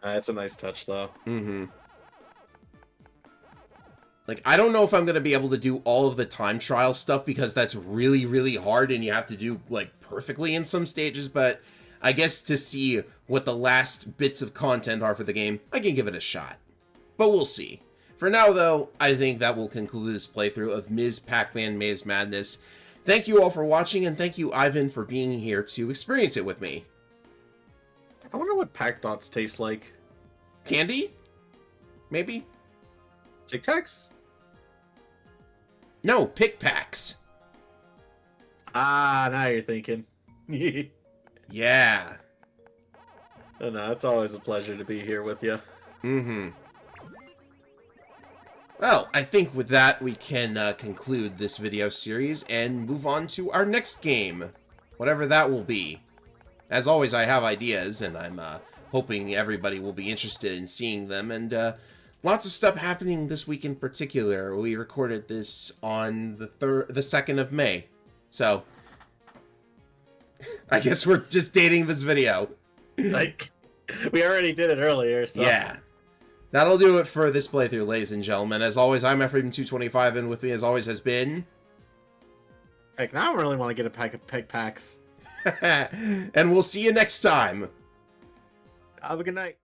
That's a nice touch, though. Mm-hmm. Like, I don't know if I'm going to be able to do all of the time trial stuff because that's really, really hard and you have to do, like, perfectly in some stages, but I guess to see what the last bits of content are for the game, I can give it a shot. But we'll see. For now, though, I think that will conclude this playthrough of Ms. Pac-Man Maze Madness. Thank you all for watching, and thank you, Ivan, for being here to experience it with me. I wonder what Pack Dots taste like. Candy? Maybe? Tic Tacs? No, Pick Packs. Ah, now you're thinking. Yeah. No, it's always a pleasure to be here with you. Mm-hmm. Well, I think with that, we can conclude this video series and move on to our next game. Whatever that will be. As always, I have ideas, and I'm hoping everybody will be interested in seeing them, and lots of stuff happening this week in particular. We recorded this on the 2nd of May, so I guess we're just dating this video. Like, we already did it earlier, so... Yeah. That'll do it for this playthrough, ladies and gentlemen. As always, I'm Freedom225, and with me, as always, has been... Heck, now I really want to get a pack of Peg Packs. And we'll see you next time. Have a good night.